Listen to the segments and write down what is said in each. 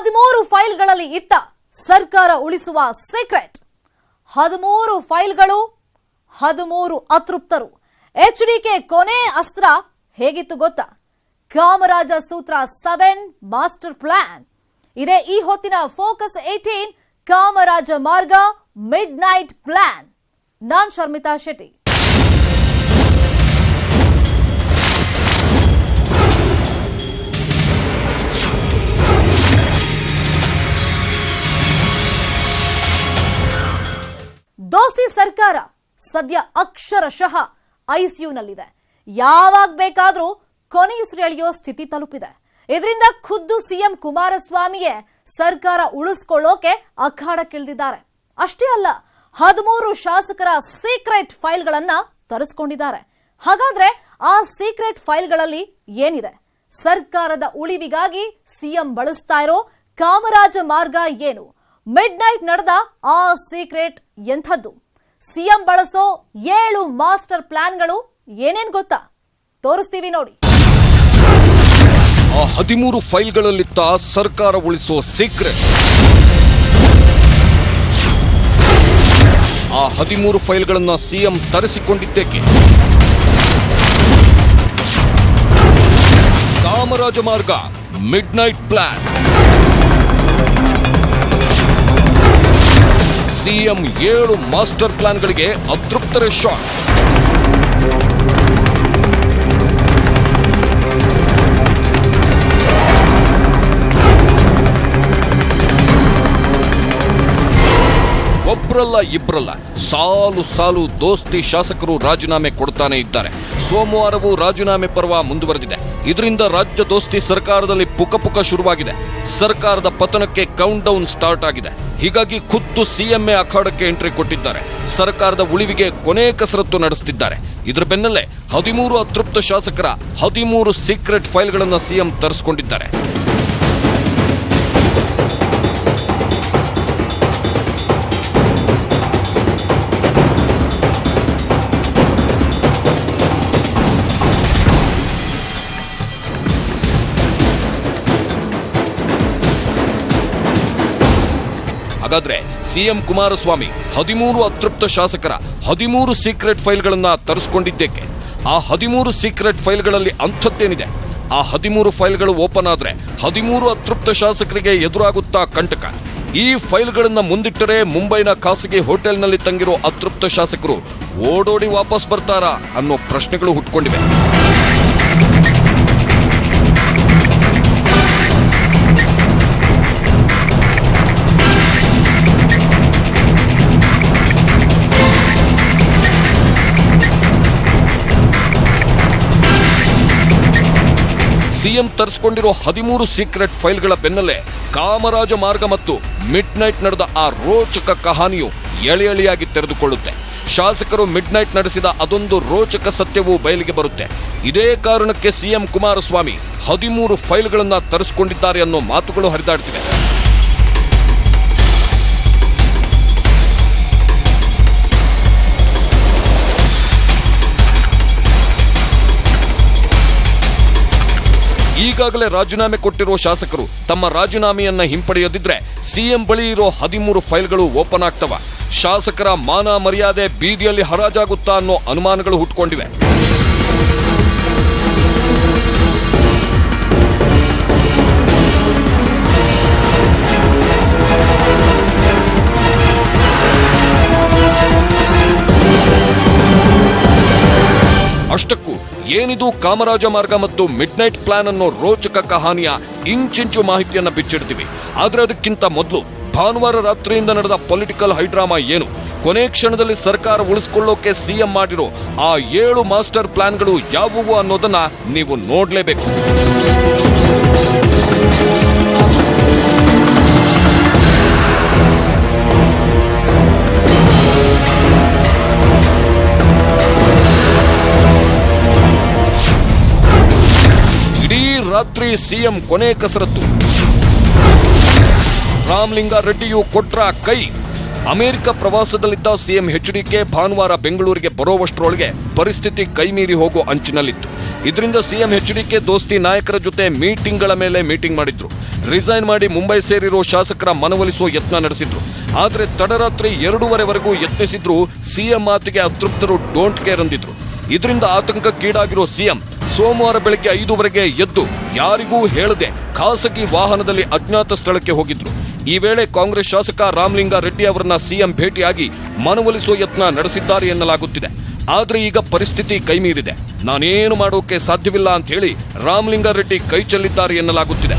13 ಫೈಲ್ಗಳಲ್ಲಿ ಇತ್ತ ಸರ್ಕಾರ ಉಳಿಸುವ ಸೀಕ್ರೆಟ್. 13 ಫೈಲ್ಗಳು, 13 ಅತೃಪ್ತರು. ಎಚ್ಡಿಕೆ ಕೊನೆ ಅಸ್ತ್ರ ಹೇಗಿತ್ತು ಗೊತ್ತಾ? ಕಾಮರಾಜ ಸೂತ್ರ 7 ಮಾಸ್ಟರ್ ಪ್ಲಾನ್. ಇದೇ ಈ ಹೊತ್ತಿನ focus 18 Kamaraj Marga midnight plan. ನಾನ್ ಶರ್ಮಿತಾ ಶೆಟ್ಟಿ. ದೋಸ್ತಿ ಸರ್ಕಾರ ಸದ್ಯ ಅಕ್ಷರಶಃ ಐಸಿಯುನಲ್ಲಿದೆ. ಯಾವಾಗ ಬೇಕಾದ್ರೂ ಕೊನೆಯುಸಿರೆಳೆಯೋ ಸ್ಥಿತಿ ತಲುಪಿದೆ. ಇದರಿಂದ ಖುದ್ದು ಸಿಎಂ ಕುಮಾರಸ್ವಾಮಿಗೆ ಸರ್ಕಾರ ಉಳಿಸ್ಕೊಳ್ಳೋಕೆ ಅಖಾಡಕ್ಕಿಳಿದಿದ್ದಾರೆ. ಅಷ್ಟೇ ಅಲ್ಲ, 13 ಶಾಸಕರ ಸೀಕ್ರೆಟ್ ಫೈಲ್ಗಳನ್ನ ತರಿಸ್ಕೊಂಡಿದ್ದಾರೆ. ಹಾಗಾದ್ರೆ ಆ ಸೀಕ್ರೆಟ್ ಫೈಲ್ಗಳಲ್ಲಿ ಏನಿದೆ? ಸರ್ಕಾರದ ಉಳಿವಿಗಾಗಿ ಸಿಎಂ ಬಳಸ್ತಾ ಇರೋ ಕಾಮರಾಜ ಮಾರ್ಗ ಏನು? ಮಿಡ್ ನೈಟ್ ನಡೆದ ಆ ಸೀಕ್ರೆಟ್ ಎಂಥದ್ದು? ಸಿಎಂ ಬಳಸೋ 7 ಮಾಸ್ಟರ್ ಪ್ಲಾನ್ಗಳು ಏನೇನ್ ಗೊತ್ತಾ? ತೋರಿಸ್ತೀವಿ ನೋಡಿ. ಆ 13 ಫೈಲ್ಗಳಲ್ಲಿತ್ತ ಸರ್ಕಾರ ಉಳಿಸೋ ಸೀಕ್ರೆಟ್. ಆ 13 ಫೈಲ್ಗಳನ್ನ ಸಿಎಂ ತರಿಸಿಕೊಂಡಿದ್ದೇಕೆ? Kamaraja Marga midnight plan. CM 7 master ಪ್ಲಾನ್ಗಳಿಗೆ ಅತೃಪ್ತರ ಶಾಕ್. ಒಬ್ರಲ್ಲ ಇಬ್ರಲ್ಲ, ಸಾಲು ಸಾಲು ದೋಸ್ತಿ ಶಾಸಕರು ರಾಜೀನಾಮೆ ಕೊಡ್ತಾನೆ ಇದ್ದಾರೆ. ಸೋಮವಾರವೂ ರಾಜೀನಾಮೆ ಪರ್ವ ಮುಂದುವರೆದಿದೆ. ಇದರಿಂದ ರಾಜ್ಯ ದೋಸ್ತಿ ಸರ್ಕಾರದಲ್ಲಿ ಪುಕ ಶುರುವಾಗಿದೆ. ಸರ್ಕಾರದ ಪತನಕ್ಕೆ ಕೌಂಟ್ ಡೌನ್ ಸ್ಟಾರ್ಟ್ ಆಗಿದೆ. ಹೀಗಾಗಿ ಖುದ್ದು ಸಿಎಂಎ ಅಖಾಡಕ್ಕೆ ಎಂಟ್ರಿ ಕೊಟ್ಟಿದ್ದಾರೆ. ಸರ್ಕಾರದ ಉಳಿವಿಗೆ ಕೊನೆ ಕಸರತ್ತು ನಡೆಸುತ್ತಿದ್ದಾರೆ. ಇದರ ಬೆನ್ನಲ್ಲೇ 13 ಅತೃಪ್ತ ಶಾಸಕರ 13 ಸೀಕ್ರೆಟ್ ಫೈಲ್ಗಳನ್ನು ಸಿಎಂ ತರಿಸಿಕೊಂಡಿದ್ದಾರೆ. ಹಾಗಾದ್ರೆ ಸಿಎಂ ಕುಮಾರಸ್ವಾಮಿ 13 ಅತೃಪ್ತ ಶಾಸಕರ 13 ಸೀಕ್ರೆಟ್ ಫೈಲ್ಗಳನ್ನ ತರಿಸಿಕೊಂಡಿದ್ದೇಕೆ? ಆ 13 ಸೀಕ್ರೆಟ್ ಫೈಲ್ಗಳಲ್ಲಿ ಅಂಥದ್ದೇನಿದೆ? ಆ 13 ಫೈಲ್ಗಳು ಓಪನ್ ಆದ್ರೆ 13 ಅತೃಪ್ತ ಶಾಸಕರಿಗೆ ಎದುರಾಗುತ್ತಾ ಕಂಟಕ. ಈ ಫೈಲ್ಗಳನ್ನ ಮುಂದಿಟ್ಟರೆ ಮುಂಬೈನ ಖಾಸಗಿ ಹೋಟೆಲ್ನಲ್ಲಿ ತಂಗಿರೋ ಅತೃಪ್ತ ಶಾಸಕರು ಓಡೋಡಿ ವಾಪಸ್ ಬರ್ತಾರಾ ಅನ್ನೋ ಪ್ರಶ್ನೆಗಳು ಹುಟ್ಕೊಂಡಿವೆ. ಸಿಎಂ ತರಿಸಿಕೊಂಡಿರೋ 13 ಸೀಕ್ರೆಟ್ ಫೈಲ್ಗಳ ಬೆನ್ನಲ್ಲೇ ಕಾಮರಾಜ ಮಾರ್ಗ ಮತ್ತು ಮಿಡ್ ನೈಟ್ ನಡೆದ ಆ ರೋಚಕ ಕಹಾನಿಯು ಎಳೆಯಾಗಿ ತೆರೆದುಕೊಳ್ಳುತ್ತೆ. ಶಾಸಕರು ಮಿಡ್ ನೈಟ್ ನಡೆಸಿದ ಅದೊಂದು ರೋಚಕ ಸತ್ಯವೂ ಬಯಲಿಗೆ ಬರುತ್ತೆ. ಇದೇ ಕಾರಣಕ್ಕೆ ಸಿಎಂ ಕುಮಾರಸ್ವಾಮಿ 13 ಫೈಲ್ಗಳನ್ನ ತರಿಸಿಕೊಂಡಿದ್ದಾರೆ ಅನ್ನೋ ಮಾತುಗಳು ಹರಿದಾಡ್ತಿವೆ. ಈಗಾಗಲೇ ರಾಜೀನಾಮೆ ಕೊಟ್ಟಿರುವ ಶಾಸಕರು ತಮ್ಮ ರಾಜೀನಾಮೆಯನ್ನ ಹಿಂಪಡೆಯದಿದ್ರೆ ಸಿಎಂ ಬಳಿ ಇರೋ 13 ಫೈಲ್ಗಳು ಓಪನ್ ಆಗ್ತವ. ಶಾಸಕರ ಮಾನ ಮರ್ಯಾದೆ ಬೀದಿಯಲ್ಲಿ ಹರಾಜಾಗುತ್ತಾ ಅನ್ನೋ ಅನುಮಾನಗಳು ಹುಟ್ಟುಕೊಂಡಿವೆ. ಅಷ್ಟಕ್ಕೂ ಏನಿದು ಕಾಮರಾಜ ಮಾರ್ಗ ಮತ್ತು ಮಿಡ್ ನೈಟ್ ಪ್ಲಾನ್ ಅನ್ನೋ ರೋಚಕ ಕಹಾನಿಯ ಇಂಚಿಂಚು ಮಾಹಿತಿಯನ್ನ ಬಿಚ್ಚಿಡ್ತೀವಿ. ಆದ್ರೆ ಅದಕ್ಕಿಂತ ಮೊದಲು ಭಾನುವಾರ ರಾತ್ರಿಯಿಂದ ನಡೆದ ಪೊಲಿಟಿಕಲ್ ಹೈಡ್ರಾಮಾ ಏನು? ಕೊನೆ ಕ್ಷಣದಲ್ಲಿ ಸರ್ಕಾರ ಉಳಿಸಿಕೊಳ್ಳೋಕೆ ಸಿಎಂ ಮಾಡಿರೋ ಆ 7 ಮಾಸ್ಟರ್ ಪ್ಲಾನ್ಗಳು ಯಾವುವು ಅನ್ನೋದನ್ನ ನೀವು ನೋಡ್ಲೇಬೇಕು. ರಾತ್ರಿ ಸಿಎಂ ಕೊನೆ ಕಸರತ್ತು. ರಾಮಲಿಂಗಾರೆಡ್ಡಿಯು ಕೊಟ್ರ ಕೈ. ಅಮೆರಿಕ ಪ್ರವಾಸದಲ್ಲಿದ್ದ ಸಿಎಂ ಎಚ್ಡಿಕೆ ಭಾನುವಾರ ಬೆಂಗಳೂರಿಗೆ ಬರೋವಷ್ಟರೊಳಗೆ ಪರಿಸ್ಥಿತಿ ಕೈಮೀರಿ ಹೋಗೋ ಅಂಚಿನಲ್ಲಿತ್ತು. ಇದರಿಂದ ಸಿಎಂ ಎಚ್ಡಿಕೆ ದೋಸ್ತಿ ನಾಯಕರ ಜೊತೆ ಮೀಟಿಂಗ್ಗಳ ಮೇಲೆ ಮೀಟಿಂಗ್ ಮಾಡಿದ್ರು. ರಿಸೈನ್ ಮಾಡಿ ಮುಂಬೈ ಸೇರಿರೋ ಶಾಸಕರ ಮನವೊಲಿಸುವ ಯತ್ನ ನಡೆಸಿದ್ರು. ಆದ್ರೆ ತಡರಾತ್ರಿ 2:30ವರೆಗೂ ಯತ್ನಿಸಿದ್ರು ಸಿಎಂ ಮಾತಿಗೆ ಅತೃಪ್ತರು ಡೋಂಟ್ ಕೇರ್ ಅಂದಿದ್ರು. ಇದರಿಂದ ಆತಂಕಕ್ಕೀಡಾಗಿರೋ ಸಿಎಂ ಸೋಮವಾರ ಬೆಳಗ್ಗೆ 5 ಎದ್ದು ಯಾರಿಗೂ ಹೇಳದೆ ಖಾಸಗಿ ವಾಹನದಲ್ಲಿ ಅಜ್ಞಾತ ಸ್ಥಳಕ್ಕೆ ಹೋಗಿದ್ರು. ಈ ವೇಳೆ ಕಾಂಗ್ರೆಸ್ ಶಾಸಕ ರಾಮಲಿಂಗಾರೆಡ್ಡಿ ಅವರನ್ನ ಸಿಎಂ ಭೇಟಿಯಾಗಿ ಮನವೊಲಿಸುವ ಯತ್ನ ನಡೆಸಿದ್ದಾರೆ ಎನ್ನಲಾಗುತ್ತಿದೆ. ಆದ್ರೆ ಈಗ ಪರಿಸ್ಥಿತಿ ಕೈಮೀರಿದೆ. ನಾನೇನು ಮಾಡೋಕೆ ಸಾಧ್ಯವಿಲ್ಲ ಅಂತ ಹೇಳಿ ರಾಮಲಿಂಗಾರೆಡ್ಡಿ ಕೈ ಚೆಲ್ಲಿದ್ದಾರೆ ಎನ್ನಲಾಗುತ್ತಿದೆ.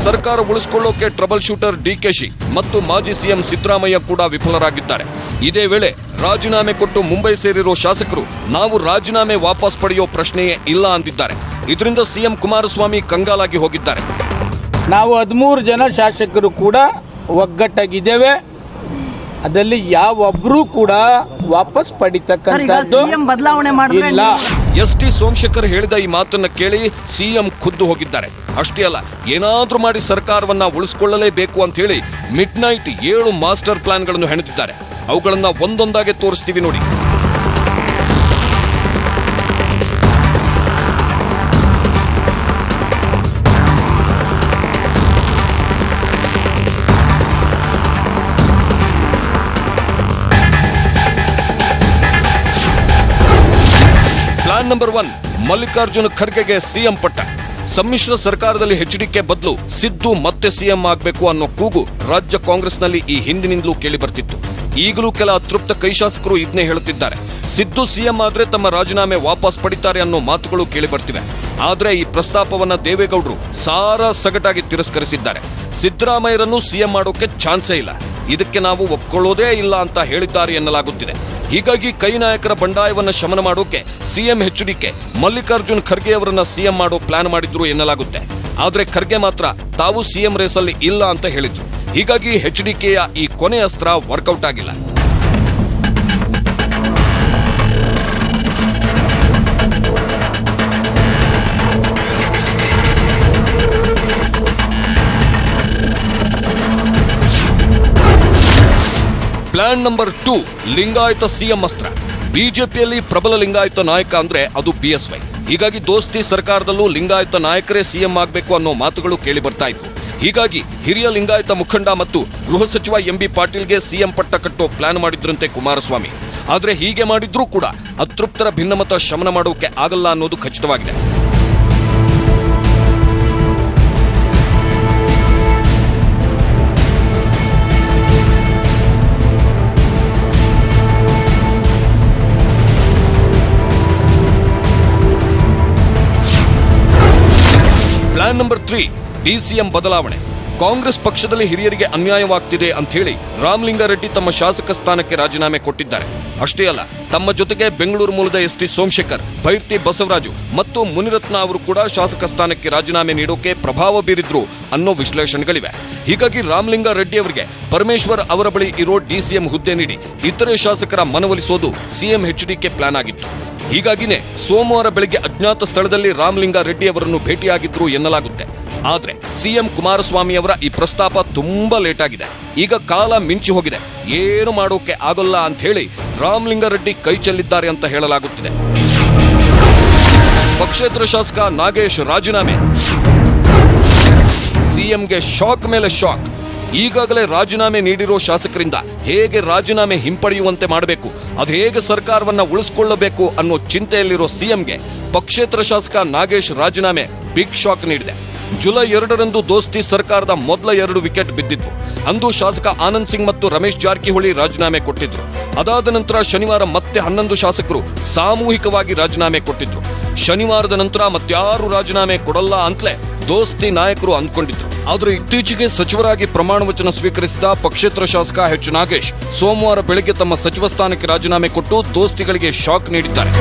ಸರ್ಕಾರ ಉಳಿಸಿಕೊಳ್ಳೋಕೆ ಟ್ರಬಲ್ ಶೂಟರ್ ಡಿಕೆಶಿ ಮತ್ತು ಮಾಜಿ ಸಿಎಂ ಸಿದ್ದರಾಮಯ್ಯ ಕೂಡ ವಿಫಲರಾಗಿದ್ದಾರೆ. ಇದೇ ವೇಳೆ ರಾಜೀನಾಮೆ ಕೊಟ್ಟು ಮುಂಬೈ ಸೇರಿರೋ ಶಾಸಕರು ನಾವು ರಾಜೀನಾಮೆ ವಾಪಸ್ ಪಡೆಯೋ ಪ್ರಶ್ನೆಯೇ ಇಲ್ಲ ಅಂದಿದ್ದಾರೆ. ಇದರಿಂದ ಸಿಎಂ ಕುಮಾರಸ್ವಾಮಿ ಕಂಗಾಲಾಗಿ ಹೋಗಿದ್ದಾರೆ. ನಾವು 13 ಜನ ಶಾಸಕರು ಕೂಡ ಒಗ್ಗಟ್ಟಾಗಿದ್ದೇವೆ. ಅದರಲ್ಲಿ ಯಾವೊಬ್ಬರೂ ಕೂಡ ವಾಪಸ್ ಪಡಿತಕ್ಕಂಥದ್ದು ಇಲ್ಲ. ಎಸ್.ಟಿ. ಸೋಮಶೇಖರ್ ಹೇಳಿದ ಈ ಮಾತನ್ನ ಕೇಳಿ ಸಿಎಂ ಖುದ್ದು ಹೋಗಿದ್ದಾರೆ. ಅಷ್ಟೇ ಅಲ್ಲ, ಏನಾದ್ರೂ ಮಾಡಿ ಸರ್ಕಾರವನ್ನ ಉಳಿಸಿಕೊಳ್ಳಲೇಬೇಕು ಅಂತ ಹೇಳಿ ಮಿಡ್ ನೈಟ್ 7 ಮಾಸ್ಟರ್ ಪ್ಲಾನ್ಗಳನ್ನು ಹೆಣೆದಿದ್ದಾರೆ. ಅವುಗಳನ್ನ ಒಂದೊಂದಾಗಿ ತೋರಿಸ್ತೀವಿ ನೋಡಿ. ಪ್ಲಾನ್ ನಂಬರ್ 1, ಮಲ್ಲಿಕಾರ್ಜುನ ಖರ್ಗೆಗೆ ಸಿಎಂ ಪಟ್ಟ. ಸಮ್ಮಿಶ್ರ ಸರ್ಕಾರದಲ್ಲಿ ಎಚ್ಡಿಕೆ ಬದಲು ಸಿದ್ದು ಮತ್ತೆ ಸಿಎಂ ಆಗಬೇಕು ಅನ್ನೋ ಕೂಗು ರಾಜ್ಯ ಕಾಂಗ್ರೆಸ್ನಲ್ಲಿ ಈ ಹಿಂದಿನಿಂದಲೂ ಕೇಳಿ ಬರ್ತಿತ್ತು. ಈಗಲೂ ಕೆಲ ಅತೃಪ್ತ ಕೈ ಶಾಸಕರು ಇದನ್ನೇ ಹೇಳುತ್ತಿದ್ದಾರೆ. ಸಿದ್ದು ಸಿಎಂ ಆದ್ರೆ ತಮ್ಮ ರಾಜೀನಾಮೆ ವಾಪಸ್ ಪಡಿತಾರೆ ಅನ್ನೋ ಮಾತುಗಳು ಕೇಳಿ ಬರ್ತಿವೆ. ಆದ್ರೆ ಈ ಪ್ರಸ್ತಾಪವನ್ನ ದೇವೇಗೌಡರು ಸಗಟಾಗಿ ತಿರಸ್ಕರಿಸಿದ್ದಾರೆ. ಸಿದ್ದರಾಮಯ್ಯರನ್ನು ಸಿಎಂ ಮಾಡೋಕೆ ಚಾನ್ಸೇ ಇಲ್ಲ, ಇದಕ್ಕೆ ನಾವು ಒಪ್ಕೊಳ್ಳೋದೇ ಇಲ್ಲ ಅಂತ ಹೇಳಿದ್ದಾರೆ ಎನ್ನಲಾಗುತ್ತಿದೆ. ಹೀಗಾಗಿ ಕೈ ನಾಯಕರ ಬಂಡಾಯವನ್ನ ಶಮನ ಮಾಡೋಕೆ ಸಿಎಂ ಎಚ್ಡಿಕೆ ಮಲ್ಲಿಕಾರ್ಜುನ್ ಖರ್ಗೆ ಅವರನ್ನ ಸಿಎಂ ಮಾಡೋ ಪ್ಲಾನ್ ಮಾಡಿದ್ರು ಎನ್ನಲಾಗುತ್ತೆ. ಆದ್ರೆ ಖರ್ಗೆ ಮಾತ್ರ ತಾವು ಸಿಎಂ ರೇಸಲ್ಲಿ ಇಲ್ಲ ಅಂತ ಹೇಳಿದ್ರು. ಹೀಗಾಗಿ ಎಚ್ಡಿಕೆಯ ಈ ಕೊನೆ ಅಸ್ತ್ರ ವರ್ಕೌಟ್ ಆಗಿಲ್ಲ. ಪ್ಲಾನ್ ನಂಬರ್ 2, ಲಿಂಗಾಯತ ಸಿಎಂ ಅಸ್ತ್ರ. ಬಿಜೆಪಿಯಲ್ಲಿ ಪ್ರಬಲ ಲಿಂಗಾಯತ ನಾಯಕ ಅಂದ್ರೆ ಅದು ಬಿಎಸ್ವೈ. ಹೀಗಾಗಿ ದೋಸ್ತಿ ಸರ್ಕಾರದಲ್ಲೂ ಲಿಂಗಾಯತ ನಾಯಕರೇ ಸಿಎಂ ಆಗಬೇಕು ಅನ್ನೋ ಮಾತುಗಳು ಕೇಳಿ ಬರ್ತಾ ಇತ್ತು. ಹೀಗಾಗಿ ಹಿರಿಯ ಲಿಂಗಾಯತ ಮುಖಂಡ ಮತ್ತು ಗೃಹ ಸಚಿವ ಎಂಬಿ ಪಾಟೀಲ್ಗೆ ಸಿಎಂ ಪಟ್ಟ ಕಟ್ಟೋ ಪ್ಲಾನ್ ಮಾಡಿದ್ರಂತೆ ಕುಮಾರಸ್ವಾಮಿ. ಆದ್ರೆ ಹೀಗೆ ಮಾಡಿದ್ರೂ ಕೂಡ ಅತೃಪ್ತರ ಭಿನ್ನಮತ ಶಮನ ಮಾಡೋಕೆ ಆಗಲ್ಲ ಅನ್ನೋದು ಖಚಿತವಾಗಿದೆ. ಪ್ಲಾನ್ ನಂಬರ್ 3, ಡಿಸಿಎಂ ಬದಲಾವಣೆ. ಕಾಂಗ್ರೆಸ್ ಪಕ್ಷದಲ್ಲಿ ಹಿರಿಯರಿಗೆ ಅನ್ಯಾಯವಾಗ್ತಿದೆ ಅಂತ ಹೇಳಿ ರಾಮಲಿಂಗಾರೆಡ್ಡಿ ತಮ್ಮ ಶಾಸಕ ಸ್ಥಾನಕ್ಕೆ ರಾಜೀನಾಮೆ ಕೊಟ್ಟಿದ್ದಾರೆ. ಅಷ್ಟೇ ಅಲ್ಲ, ತಮ್ಮ ಜೊತೆಗೆ ಬೆಂಗಳೂರು ಮೂಲದ ಎಸ್.ಟಿ. ಸೋಮಶೇಖರ್, ಬೈರ್ತಿ ಬಸವರಾಜು ಮತ್ತು ಮುನಿರತ್ನ ಅವರು ಕೂಡ ಶಾಸಕ ಸ್ಥಾನಕ್ಕೆ ರಾಜೀನಾಮೆ ನೀಡೋಕೆ ಪ್ರಭಾವ ಬೀರಿದ್ರು ಅನ್ನೋ ವಿಶ್ಲೇಷಣೆಗಳಿವೆ. ಹೀಗಾಗಿ ರಾಮಲಿಂಗಾರೆಡ್ಡಿ ಅವರಿಗೆ ಪರಮೇಶ್ವರ್ ಅವರ ಬಳಿ ಇರೋ ಡಿಸಿಎಂ ಹುದ್ದೆ ನೀಡಿ ಇತರೆ ಶಾಸಕರ ಮನವೊಲಿಸೋದು ಸಿಎಂ ಎಚ್ಡಿಕೆ ಪ್ಲಾನ್ ಆಗಿತ್ತು. ಹೀಗಾಗಿನೇ ಸೋಮವಾರ ಬೆಳಗ್ಗೆ ಅಜ್ಞಾತ ಸ್ಥಳದಲ್ಲಿ ರಾಮಲಿಂಗಾರೆಡ್ಡಿ ಅವರನ್ನು ಭೇಟಿಯಾಗಿದ್ರು ಎನ್ನಲಾಗುತ್ತೆ. ಆದ್ರೆ ಸಿಎಂ ಕುಮಾರಸ್ವಾಮಿ ಅವರ ಈ ಪ್ರಸ್ತಾಪ ತುಂಬಾ ಲೇಟ್ ಆಗಿದೆ. ಈಗ ಕಾಲ ಮಿಂಚಿ ಹೋಗಿದೆ, ಏನು ಮಾಡೋಕೆ ಆಗೋಲ್ಲ ಅಂತ ಹೇಳಿ ರಾಮಲಿಂಗಾರೆಡ್ಡಿ ಕೈ ಚೆಲ್ಲಿದ್ದಾರೆ ಅಂತ ಹೇಳಲಾಗುತ್ತಿದೆ. ಪಕ್ಷೇತರ ಶಾಸಕ ನಾಗೇಶ್ ರಾಜೀನಾಮೆ. ಸಿಎಂಗೆ ಶಾಕ್ ಮೇಲೆ ಶಾಕ್. ಈಗಾಗಲೇ ರಾಜೀನಾಮೆ ನೀಡಿರೋ ಶಾಸಕರಿಂದ ಹೇಗೆ ರಾಜೀನಾಮೆ ಹಿಂಪಡೆಯುವಂತೆ ಮಾಡಬೇಕು, ಅದು ಹೇಗೆ ಸರ್ಕಾರವನ್ನ ಉಳಿಸಿಕೊಳ್ಳಬೇಕು ಅನ್ನೋ ಚಿಂತೆಯಲ್ಲಿರೋ ಸಿಎಂಗೆ ಪಕ್ಷೇತರ ಶಾಸಕ ನಾಗೇಶ್ ರಾಜೀನಾಮೆ ಬಿಗ್ ಶಾಕ್ ನೀಡಿದೆ. ಜುಲೈ 2ರಂದು ದೋಸ್ತಿ ಸರ್ಕಾರದ ಮೊದಲ 2 ವಿಕೆಟ್ ಬಿದ್ದಿತ್ತು. ಅಂದು ಶಾಸಕ ಆನಂದ್ ಸಿಂಗ್ ಮತ್ತು ರಮೇಶ್ ಜಾರಕಿಹೊಳಿ ರಾಜೀನಾಮೆ ಕೊಟ್ಟಿದ್ರು. ಅದಾದ ನಂತರ ಶನಿವಾರ ಮತ್ತೆ 11 ಶಾಸಕರು ಸಾಮೂಹಿಕವಾಗಿ ರಾಜೀನಾಮೆ ಕೊಟ್ಟಿದ್ರು. ಶನಿವಾರದ ನಂತರ ಮತ್ಯಾರು ರಾಜೀನಾಮೆ ಕೊಡಲ್ಲ ಅಂತಲೇ ದೋಸ್ತಿ ನಾಯಕರು ಅಂದ್ಕೊಂಡಿದ್ರು. ಆದ್ರೆ ಇತ್ತೀಚೆಗೆ ಸಚಿವರಾಗಿ ಪ್ರಮಾಣ ವಚನ ಸ್ವೀಕರಿಸಿದ ಪಕ್ಷೇತರ ಶಾಸಕ ಎಚ್ ನಾಗೇಶ್ ಸೋಮವಾರ ಬೆಳಗ್ಗೆ ತಮ್ಮ ಸಚಿವ ಸ್ಥಾನಕ್ಕೆ ರಾಜೀನಾಮೆ ಕೊಟ್ಟು ದೋಸ್ತಿಗಳಿಗೆ ಶಾಕ್ ನೀಡಿದ್ದಾರೆ.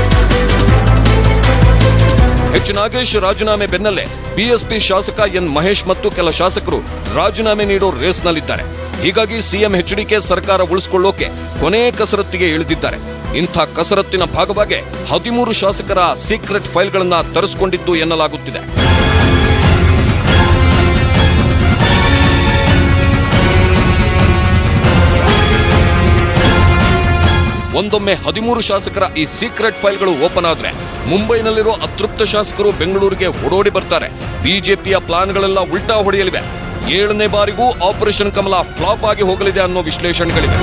ಎಚ್ ನಾಗೇಶ್ ರಾಜೀನಾಮೆ ಬೆನ್ನಲ್ಲೇ ಬಿಎಸ್ಪಿ ಶಾಸಕ ಎನ್ ಮಹೇಶ್ ಮತ್ತು ಕೆಲ ಶಾಸಕರು ರಾಜೀನಾಮೆ ನೀಡೋ ರೇಸ್ನಲ್ಲಿದ್ದಾರೆ. ಹೀಗಾಗಿ ಸಿಎಂ ಎಚ್ಡಿಕೆ ಸರ್ಕಾರ ಉಳಿಸಿಕೊಳ್ಳೋಕೆ ಕೊನೆ ಕಸರತ್ತಿಗೆ ಇಳಿದಿದ್ದಾರೆ. ಇಂಥ ಕಸರತ್ತಿನ ಭಾಗವಾಗಿ 13 ಶಾಸಕರ ಸೀಕ್ರೆಟ್ ಫೈಲ್ಗಳನ್ನ ತರಿಸಿಕೊಂಡಿದ್ದು ಎನ್ನಲಾಗುತ್ತಿದೆ. ಒಂದೊಮ್ಮೆ 13 ಶಾಸಕರ ಈ ಸೀಕ್ರೆಟ್ ಫೈಲ್ಗಳು ಓಪನ್ ಆದ್ರೆ ಮುಂಬೈನಲ್ಲಿರೋ ಅತೃಪ್ತ ಶಾಸಕರು ಬೆಂಗಳೂರಿಗೆ ಓಡೋಡಿ ಬರ್ತಾರೆ. ಬಿಜೆಪಿಯ ಪ್ಲಾನ್ಗಳೆಲ್ಲ ಉಲ್ಟಾ ಹೊಡೆಯಲಿವೆ. 7ನೇ ಬಾರಿಗೂ ಆಪರೇಷನ್ ಕಮಲ ಫ್ಲಾಪ್ ಆಗಿ ಹೋಗಲಿದೆ ಅನ್ನೋ ವಿಶ್ಲೇಷಣೆಗಳಿವೆ.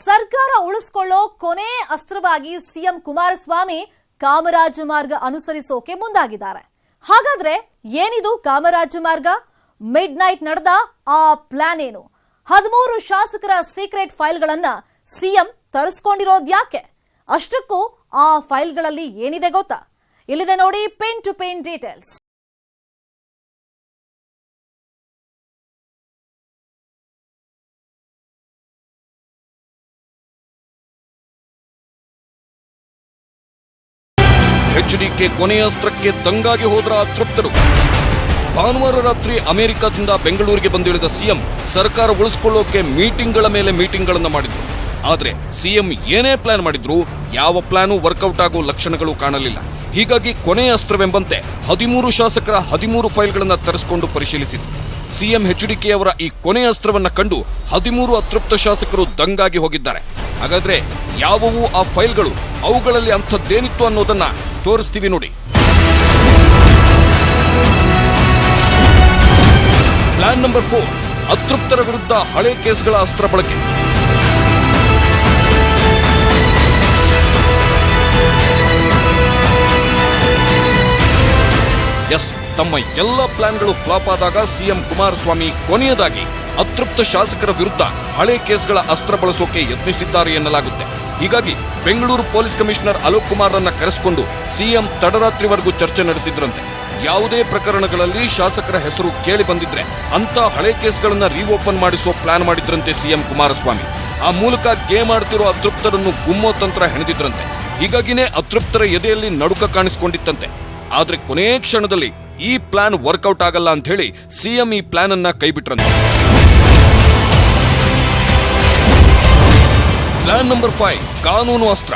ಸರ್ಕಾರ ಉಳಿಸಿಕೊಳ್ಳೋ ಕೊನೆ ಅಸ್ತ್ರವಾಗಿ ಸಿಎಂ ಕುಮಾರಸ್ವಾಮಿ ಕಾಮರಾಜ ಮಾರ್ಗ ಅನುಸರಿಸೋಕೆ ಮುಂದಾಗಿದ್ದಾರೆ. ಹಾಗಾದ್ರೆ ಏನಿದು ಕಾಮರಾಜ ಮಾರ್ಗ? ಮಿಡ್ ನೈಟ್ ನಡೆದ ಆ ಪ್ಲಾನ್ ಏನು? 13 ಶಾಸಕರ ಸೀಕ್ರೆಟ್ ಫೈಲ್ಗಳನ್ನ ಸಿಎಂ ತರಿಸ್ಕೊಂಡಿರೋದ್ಯಾಕೆ? ಅಷ್ಟಕ್ಕೂ ಆ ಫೈಲ್ಗಳಲ್ಲಿ ಏನಿದೆ ಗೊತ್ತಾ? ಇಲ್ಲಿದೆ ನೋಡಿ pen to pen details. HDK ಕೊನೆಯ ಅಸ್ತ್ರಕ್ಕೆ ದಂಗಾಗಿ ಹೋದ್ರ ಅತೃಪ್ತರು. ಭಾನುವಾರ ರಾತ್ರಿ ಅಮೆರಿಕದಿಂದ ಬೆಂಗಳೂರಿಗೆ ಬಂದಿಳಿದ ಸಿಎಂ ಸರ್ಕಾರ ಉಳಿಸಿಕೊಳ್ಳೋಕೆ ಮೀಟಿಂಗ್ಗಳ ಮೇಲೆ ಮೀಟಿಂಗ್ಗಳನ್ನ ಮಾಡಿದ್ರು. ಆದ್ರೆ ಸಿಎಂ ಏನೇ ಪ್ಲಾನ್ ಮಾಡಿದ್ರು ಯಾವ ಪ್ಲಾನು ವರ್ಕೌಟ್ ಆಗೋ ಲಕ್ಷಣಗಳು ಕಾಣಲಿಲ್ಲ. ಹೀಗಾಗಿ ಕೊನೆಯ ಅಸ್ತ್ರವೆಂಬಂತೆ 13 ಶಾಸಕರ 13 ಫೈಲ್ಗಳನ್ನ ತರಿಸಿಕೊಂಡು ಪರಿಶೀಲಿಸಿದ್ರು. ಸಿಎಂ ಎಚ್ಡಿಕೆ ಅವರ ಈ ಕೊನೆಯ ಅಸ್ತ್ರವನ್ನ ಕಂಡು 13 ಅತೃಪ್ತ ಶಾಸಕರು ದಂಗಾಗಿ ಹೋಗಿದ್ದಾರೆ. ಹಾಗಾದ್ರೆ ಯಾವುವು ಆ ಫೈಲ್ಗಳು? ಅವುಗಳಲ್ಲಿ ಅಂಥದ್ದೇನಿತ್ತು ಅನ್ನೋದನ್ನ ತೋರಿಸ್ತೀವಿ ನೋಡಿ. ಪ್ಲಾನ್ ನಂಬರ್ 4, ಅತೃಪ್ತರ ವಿರುದ್ಧ ಹಳೆ ಕೇಸ್ಗಳ ಅಸ್ತ್ರ ಬಳಕೆ. ತಮ್ಮ ಎಲ್ಲ ಪ್ಲಾನ್ಗಳು ಫ್ಲಾಪ್ ಆದಾಗ ಸಿಎಂ ಕುಮಾರಸ್ವಾಮಿ ಕೊನೆಯದಾಗಿ ಅತೃಪ್ತ ಶಾಸಕರ ವಿರುದ್ಧ ಹಳೆ ಕೇಸ್ಗಳ ಅಸ್ತ್ರ ಬಳಸೋಕೆ ಯತ್ನಿಸಿದ್ದಾರೆ ಎನ್ನಲಾಗುತ್ತೆ. ಹೀಗಾಗಿ ಬೆಂಗಳೂರು ಪೊಲೀಸ್ ಕಮಿಷನರ್ ಅಲೋಕ್ ಕುಮಾರ್ರನ್ನ ಕರೆಸಿಕೊಂಡು ಸಿಎಂ ತಡರಾತ್ರಿವರೆಗೂ ಚರ್ಚೆ ನಡೆಸಿದ್ರಂತೆ. ಯಾವುದೇ ಪ್ರಕರಣಗಳಲ್ಲಿ ಶಾಸಕರ ಹೆಸರು ಕೇಳಿ ಬಂದಿದ್ರೆ ಅಂತ ಹಳೆ ಕೇಸ್ಗಳನ್ನ ರೀಓಪನ್ ಮಾಡಿಸೋ ಪ್ಲಾನ್ ಮಾಡಿದ್ರಂತೆ ಸಿಎಂ ಕುಮಾರಸ್ವಾಮಿ. ಆ ಮೂಲಕ ಗೇಮ್ ಆಡ್ತಿರೋ ಅತೃಪ್ತರನ್ನು ಗುಮ್ಮೋ ತಂತ್ರ ಹೆಣೆದಿದ್ರಂತೆ. ಹೀಗಾಗಿನೇ ಅತೃಪ್ತರ ಎದೆಯಲ್ಲಿ ನಡುಕ ಕಾಣಿಸಿಕೊಂಡಿತ್ತಂತೆ. ಆದ್ರೆ ಕೊನೆ ಕ್ಷಣದಲ್ಲಿ ಈ ಪ್ಲಾನ್ ವರ್ಕೌಟ್ ಆಗಲ್ಲ ಅಂತ ಹೇಳಿ ಸಿಎಂ ಈ ಪ್ಲಾನ್ ಅನ್ನ ಕೈಬಿಟ್ರಂತೆ. ಪ್ಲಾನ್ ನಂಬರ್ 5, ಕಾನೂನು ಅಸ್ತ್ರ.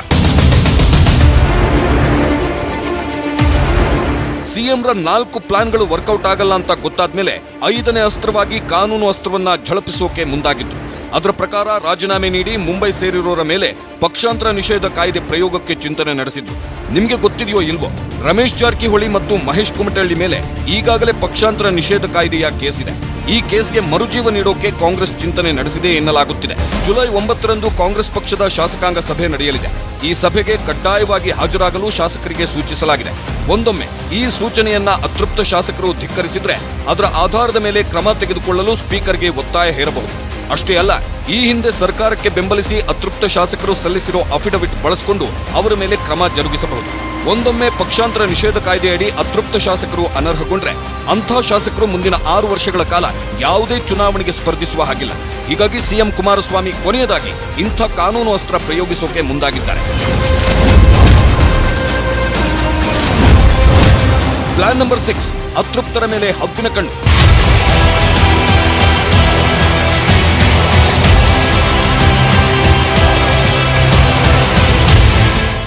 ಸಿಎಂರ 4 ಪ್ಲಾನ್ಗಳು ವರ್ಕೌಟ್ ಆಗಲ್ಲ ಅಂತ ಗೊತ್ತಾದ್ಮೇಲೆ 5ನೇ ಅಸ್ತ್ರವಾಗಿ ಕಾನೂನು ಅಸ್ತ್ರವನ್ನ ಝಳಪಿಸೋಕೆ ಮುಂದಾಗಿದ್ರು. ಅದರ ಪ್ರಕಾರ ರಾಜೀನಾಮೆ ನೀಡಿ ಮುಂಬೈ ಸೇರಿರೋರ ಮೇಲೆ ಪಕ್ಷಾಂತರ ನಿಷೇಧ ಕಾಯ್ದೆ ಪ್ರಯೋಗಕ್ಕೆ ಚಿಂತನೆ ನಡೆಸಿದ್ರು. ನಿಮ್ಗೆ ಗೊತ್ತಿದೆಯೋ ಇಲ್ವೋ, ರಮೇಶ್ ಜಾರಕಿಹೊಳಿ ಮತ್ತು ಮಹೇಶ್ ಕುಮಟಳ್ಳಿ ಮೇಲೆ ಈಗಾಗಲೇ ಪಕ್ಷಾಂತರ ನಿಷೇಧ ಕಾಯ್ದೆಯ ಕೇಸ್ ಇದೆ. ಈ ಕೇಸ್ಗೆ ಮರುಜೀವ ನೀಡೋಕೆ ಕಾಂಗ್ರೆಸ್ ಚಿಂತನೆ ನಡೆಸಿದೆ ಎನ್ನಲಾಗುತ್ತಿದೆ. ಜುಲೈ 9ರಂದು ಕಾಂಗ್ರೆಸ್ ಪಕ್ಷದ ಶಾಸಕಾಂಗ ಸಭೆ ನಡೆಯಲಿದೆ. ಈ ಸಭೆಗೆ ಕಡ್ಡಾಯವಾಗಿ ಹಾಜರಾಗಲು ಶಾಸಕರಿಗೆ ಸೂಚಿಸಲಾಗಿದೆ. ಒಂದೊಮ್ಮೆ ಈ ಸೂಚನೆಯನ್ನ ಅತೃಪ್ತ ಶಾಸಕರು ಧಿಕ್ಕರಿಸಿದ್ರೆ ಅದರ ಆಧಾರದ ಮೇಲೆ ಕ್ರಮ ತೆಗೆದುಕೊಳ್ಳಲು ಸ್ಪೀಕರ್ಗೆ ಒತ್ತಾಯ ಹೇರಬಹುದು. ಅಷ್ಟೇ ಅಲ್ಲ, ಈ ಹಿಂದೆ ಸರ್ಕಾರಕ್ಕೆ ಬೆಂಬಲಿಸಿ ಅತೃಪ್ತ ಶಾಸಕರು ಸಲ್ಲಿಸಿರೋ ಅಫಿಡವಿಟ್ ಬಳಸಿಕೊಂಡು ಅವರ ಮೇಲೆ ಕ್ರಮ ಜರುಗಿಸಬಹುದು. ಒಂದೊಮ್ಮೆ ಪಕ್ಷಾಂತರ ನಿಷೇಧ ಕಾಯ್ದೆಯಡಿ ಅತೃಪ್ತ ಶಾಸಕರು ಅನರ್ಹಗೊಂಡ್ರೆ ಅಂಥ ಶಾಸಕರು ಮುಂದಿನ 6 ವರ್ಷಗಳ ಕಾಲ ಯಾವುದೇ ಚುನಾವಣೆಗೆ ಸ್ಪರ್ಧಿಸುವ ಹಾಗಿಲ್ಲ. ಹೀಗಾಗಿ ಸಿಎಂ ಕುಮಾರಸ್ವಾಮಿ ಕೊನೆಯದಾಗಿ ಇಂಥ ಕಾನೂನು ಅಸ್ತ್ರ ಪ್ರಯೋಗಿಸೋಕೆ ಮುಂದಾಗಿದ್ದಾರೆ. ಪ್ಲಾನ್ ನಂಬರ್ 6, ಅತೃಪ್ತರ ಮೇಲೆ ಹದ್ದಿನ ಕಣ್ಣು.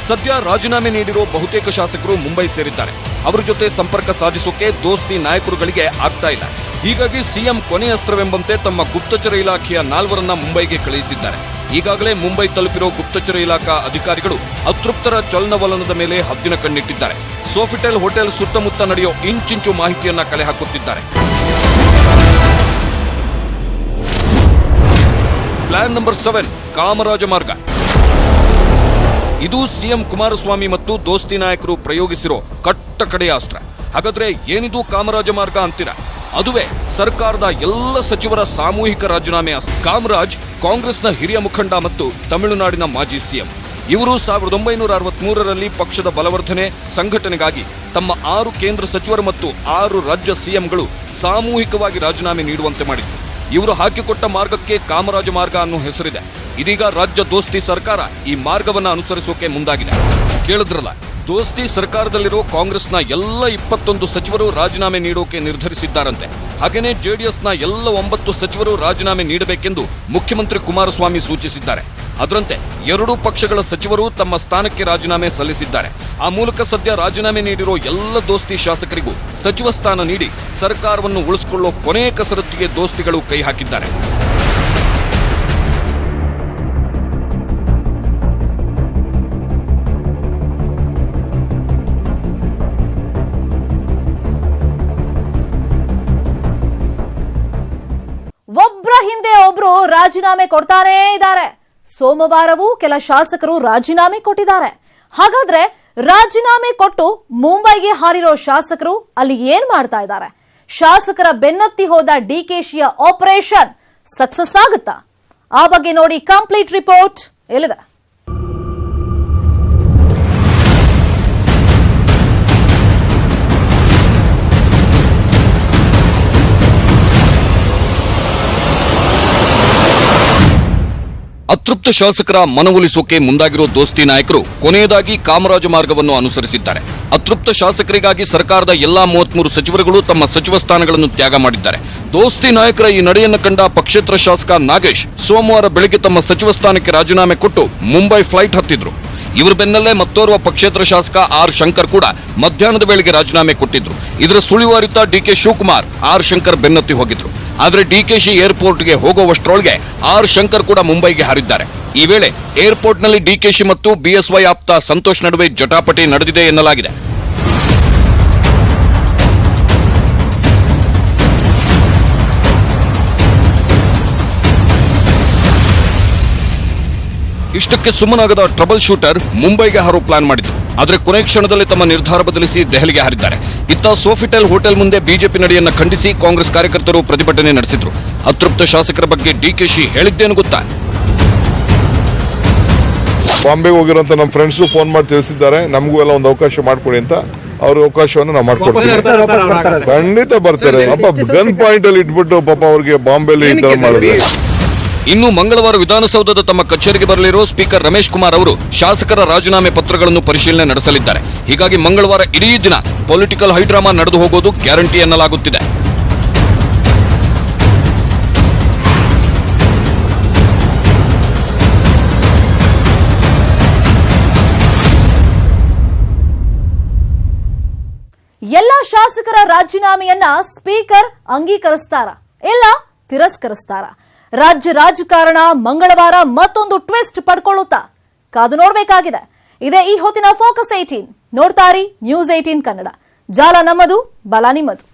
ಸದ್ಯ ರಾಜೀನಾಮೆ ನೀಡಿರೋ ಬಹುತೇಕ ಶಾಸಕರು ಮುಂಬೈ ಸೇರಿದ್ದಾರೆ. ಅವರ ಜೊತೆ ಸಂಪರ್ಕ ಸಾಧಿಸೋಕೆ ದೋಸ್ತಿ ನಾಯಕರುಗಳಿಗೆ ಆಗ್ತಾ ಇಲ್ಲ. ಹೀಗಾಗಿ ಸಿಎಂ ಕೊನೆ ಅಸ್ತ್ರವೆಂಬಂತೆ ತಮ್ಮ ಗುಪ್ತಚರ ಇಲಾಖೆಯ 4ರನ್ನ ಮುಂಬೈಗೆ ಕಳುಹಿಸಿದ್ದಾರೆ. ಈಗಾಗಲೇ ಮುಂಬೈ ತಲುಪಿರೋ ಗುಪ್ತಚರ ಇಲಾಖಾ ಅಧಿಕಾರಿಗಳು ಅತೃಪ್ತರ ಚಲನವಲನದ ಮೇಲೆ ಹದ್ದಿನ ಕಣ್ಣಿಟ್ಟಿದ್ದಾರೆ. ಸೋಫಿಟೆಲ್ ಹೋಟೆಲ್ ಸುತ್ತಮುತ್ತ ನಡೆಯೋ ಇಂಚಿಂಚು ಮಾಹಿತಿಯನ್ನ ಕಲೆ ಹಾಕುತ್ತಿದ್ದಾರೆ. ಪ್ಲಾನ್ ನಂಬರ್ 7, ಕಾಮರಾಜ ಮಾರ್ಗ. ಇದು ಸಿಎಂ ಕುಮಾರಸ್ವಾಮಿ ಮತ್ತು ದೋಸ್ತಿ ನಾಯಕರು ಪ್ರಯೋಗಿಸಿರೋ ಕಟ್ಟ ಕಡೆಯ ಅಸ್ತ್ರ. ಹಾಗಾದ್ರೆ ಏನಿದು ಕಾಮರಾಜ ಮಾರ್ಗ ಅಂತೀರಾ? ಅದುವೇ ಸರ್ಕಾರದ ಎಲ್ಲ ಸಚಿವರ ಸಾಮೂಹಿಕ ರಾಜೀನಾಮೆ ಅಸ್ತ್ರ. ಕಾಮರಾಜ್ ಕಾಂಗ್ರೆಸ್ನ ಹಿರಿಯ ಮುಖಂಡ ಮತ್ತು ತಮಿಳುನಾಡಿನ ಮಾಜಿ ಸಿಎಂ. ಇವರು 1963ರಲ್ಲಿ ಪಕ್ಷದ ಬಲವರ್ಧನೆ ಸಂಘಟನೆಗಾಗಿ ತಮ್ಮ 6 ಕೇಂದ್ರ ಸಚಿವರು ಮತ್ತು 6 ರಾಜ್ಯ ಸಿಎಂಗಳು ಸಾಮೂಹಿಕವಾಗಿ ರಾಜೀನಾಮೆ ನೀಡುವಂತೆ ಮಾಡಿದ್ರು. ಇವರು ಹಾಕಿಕೊಟ್ಟ ಮಾರ್ಗಕ್ಕೆ ಕಾಮರಾಜ ಮಾರ್ಗ ಅನ್ನೋ ಹೆಸರಿದೆ. ಇದೀಗ ರಾಜ್ಯ ದೋಸ್ತಿ ಸರ್ಕಾರ ಈ ಮಾರ್ಗವನ್ನ ಅನುಸರಿಸೋಕೆ ಮುಂದಾಗಿದೆ. ಕೇಳಿದ್ರಲ್ಲ, ದೋಸ್ತಿ ಸರ್ಕಾರದಲ್ಲಿರೋ ಕಾಂಗ್ರೆಸ್ನ ಎಲ್ಲ 21 ಸಚಿವರು ರಾಜೀನಾಮೆ ನೀಡೋಕೆ ನಿರ್ಧರಿಸಿದ್ದಾರಂತೆ. ಹಾಗೆಯೇ ಜೆಡಿಎಸ್ನ ಎಲ್ಲ 9 ಸಚಿವರು ರಾಜೀನಾಮೆ ನೀಡಬೇಕೆಂದು ಮುಖ್ಯಮಂತ್ರಿ ಕುಮಾರಸ್ವಾಮಿ ಸೂಚಿಸಿದ್ದಾರೆ. ಅದರಂತೆ ಎರಡೂ ಪಕ್ಷಗಳ ಸಚಿವರು ತಮ್ಮ ಸ್ಥಾನಕ್ಕೆ ರಾಜೀನಾಮೆ ಸಲ್ಲಿಸಿದ್ದಾರೆ. ಆ ಮೂಲಕ ಸದ್ಯ ರಾಜೀನಾಮೆ ನೀಡಿರೋ ಎಲ್ಲ ದೋಸ್ತಿ ಶಾಸಕರಿಗೂ ಸಚಿವ ಸ್ಥಾನ ನೀಡಿ ಸರ್ಕಾರವನ್ನು ಉಳಿಸಿಕೊಳ್ಳೋ ಕೊನೆ ಕಸರತ್ತಿಗೆ ದೋಸ್ತಿಗಳು ಕೈ ಹಾಕಿದ್ದಾರೆ. ಒಬ್ರ ಹಿಂದೆ ಒಬ್ರು ರಾಜೀನಾಮೆ ಕೊಡ್ತಾನೇ ಇದ್ದಾರೆ. ಸೋಮವಾರವೂ ಕೆಲ ಶಾಸಕರು ರಾಜೀನಾಮೆ ಕೊಟ್ಟಿದ್ದಾರೆ. ಹಾಗಾದ್ರೆ ರಾಜೀನಾಮೆ ಕೊಟ್ಟು ಮುಂಬೈಗೆ ಹಾರಿರೋ ಶಾಸಕರು ಅಲ್ಲಿ ಏನ್ ಮಾಡ್ತಾ ಇದ್ದಾರೆ? ಶಾಸಕರ ಬೆನ್ನತ್ತಿ ಹೋದ ಡಿಕೆಶಿಯ ಆಪರೇಷನ್ ಸಕ್ಸಸ್ ಆಗುತ್ತಾ? ಆ ಬಗ್ಗೆ ನೋಡಿ ಕಂಪ್ಲೀಟ್ ರಿಪೋರ್ಟ್ ಎಲ್ಲಿದೆ. ಅತೃಪ್ತ ಶಾಸಕರ ಮನವೊಲಿಸೋಕೆ ಮುಂದಾಗಿರೋ ದೋಸ್ತಿ ನಾಯಕರು ಕೊನೆಯದಾಗಿ ಕಾಮರಾಜ ಮಾರ್ಗವನ್ನು ಅನುಸರಿಸಿದ್ದಾರೆ. ಅತೃಪ್ತ ಶಾಸಕರಿಗಾಗಿ ಸರ್ಕಾರದ ಎಲ್ಲಾ 33 ಸಚಿವರುಗಳು ತಮ್ಮ ಸಚಿವ ಸ್ಥಾನಗಳನ್ನು ತ್ಯಾಗ ಮಾಡಿದ್ದಾರೆ. ದೋಸ್ತಿ ನಾಯಕರ ಈ ನಡೆಯನ್ನು ಕಂಡ ಪಕ್ಷೇತರ ಶಾಸಕ ನಾಗೇಶ್ ಸೋಮವಾರ ಬೆಳಗ್ಗೆ ತಮ್ಮ ಸಚಿವ ಸ್ಥಾನಕ್ಕೆ ರಾಜೀನಾಮೆ ಕೊಟ್ಟು ಮುಂಬೈ ಫ್ಲೈಟ್ ಹತ್ತಿದ್ರು. ಇವರ ಬೆನ್ನಲ್ಲೇ ಮತ್ತೋರ್ವ ಪಕ್ಷೇತರ ಶಾಸಕ ಆರ್ ಶಂಕರ್ ಕೂಡ ಮಧ್ಯಾಹ್ನದ ವೇಳೆಗೆ ರಾಜೀನಾಮೆ ಕೊಟ್ಟಿದ್ರು. ಇದರ ಸುಳಿವಾರಿತ ಡಿಕೆ ಶಿವಕುಮಾರ್ ಆರ್ ಶಂಕರ್ ಬೆನ್ನತ್ತಿ ಹೋಗಿದ್ರು. ಆದರೆ ಡಿಕೆಶಿ ಏರ್ಪೋರ್ಟ್ಗೆ ಹೋಗುವಷ್ಟರೊಳಗೆ ಆರ್ ಶಂಕರ್ ಕೂಡ ಮುಂಬೈಗೆ ಹಾರಿದ್ದಾರೆ. ಈ ವೇಳೆ ಏರ್ಪೋರ್ಟ್ನಲ್ಲಿ ಡಿಕೆಶಿ ಮತ್ತು ಬಿಎಸ್ವೈ ಆಪ್ತ ಸಂತೋಷ್ ನಡುವೆ ಜಟಾಪಟಿ ನಡೆದಿದೆ ಎನ್ನಲಾಗಿದೆ. ಇಷ್ಟಕ್ಕೆ ಸುಮ್ಮನಾಗದ ಟ್ರಬಲ್ ಶೂಟರ್ ಮುಂಬೈಗೆ ಹಾರೋ ಪ್ಲಾನ್ ಮಾಡಿದ್ರು. ಆದರೆ ಕೊನೆ ಕ್ಷಣದಲ್ಲಿ ತಮ್ಮ ನಿರ್ಧಾರ ಬದಲಿಸಿ ದೆಹಲಿಗೆ ಹಾರಿದ್ದಾರೆ. ಇತ್ತ ಸೋಫಿಟೆಲ್ ಹೋಟೆಲ್ ಮುಂದೆ ಬಿಜೆಪಿ ನಡೆಯನ್ನ ಖಂಡಿಸಿ ಕಾಂಗ್ರೆಸ್ ಕಾರ್ಯಕರ್ತರು ಪ್ರತಿಭಟನೆ ನಡೆಸಿದ್ರು. ಅತೃಪ್ತ ಶಾಸಕರ ಬಗ್ಗೆ ಡಿಕೆಶಿ ಹೇಳಿದ್ದೇನು ಗೊತ್ತಾ? ಬಾಂಬೆಗೆ ಹೋಗಿರೋಂತ ನಮ್ಮ ಫ್ರೆಂಡ್ಸ್ ಫೋನ್ ಮಾಡಿ ತಿಳಿಸಿದ್ದಾರೆ, ನಮಗೂ ಎಲ್ಲ ಒಂದು ಅವಕಾಶ ಮಾಡ್ಕೊಡಿ ಅಂತ. ಅವ್ರ ಅವಕಾಶವನ್ನು ನಾವು ಮಾಡ್ಕೊಡ್ತೀವಿ. ಖಂಡಿತ ಬರ್ತಾರೆ. ಗನ್ ಪಾಯಿಂಟ್ ಅಲ್ಲಿ ಇಟ್ಬಿಟ್ಟು ಪಾಪ ಅವ್ರಿಗೆ ಬಾಂಬೆಲಿ ಈ ತರ ಮಾಡಿದ್ರೆ. ಇನ್ನು ಮಂಗಳವಾರ ವಿಧಾನಸೌಧದ ತಮ್ಮ ಕಚೇರಿಗೆ ಬರಲಿರೋ ಸ್ಪೀಕರ್ ರಮೇಶ್ ಕುಮಾರ್ ಅವರು ಶಾಸಕರ ರಾಜೀನಾಮೆ ಪತ್ರಗಳನ್ನು ಪರಿಶೀಲನೆ ನಡೆಸಲಿದ್ದಾರೆ. ಹೀಗಾಗಿ ಮಂಗಳವಾರ ಇಡೀ ದಿನ ಪೊಲಿಟಿಕಲ್ ಹೈಡ್ರಾಮಾ ನಡೆದು ಹೋಗೋದು ಗ್ಯಾರಂಟಿ ಎನ್ನಲಾಗುತ್ತಿದೆ. ಎಲ್ಲ ಶಾಸಕರ ರಾಜೀನಾಮೆಯನ್ನ ಸ್ಪೀಕರ್ ಅಂಗೀಕರಿಸ್ತಾರ ಇಲ್ಲ ತಿರಸ್ಕರಿಸ್ತಾರ? ರಾಜ್ಯ ರಾಜಕಾರಣ ಮಂಗಳವಾರ ಮತ್ತೊಂದು ಟ್ವಿಸ್ಟ್ ಪಡ್ಕೊಳ್ಳುತ್ತಾ? ಕಾದು ನೋಡಬೇಕಾಗಿದೆ. ಇದೇ ಈ ಹೊತ್ತಿನ ಫೋಕಸ್ 18. ನೋಡ್ತಾರಿ ನ್ಯೂಸ್ 18 ಕನ್ನಡ. ಜಾಲ ನಮ್ಮದು, ಬಲ ನಿಮ್ಮದು.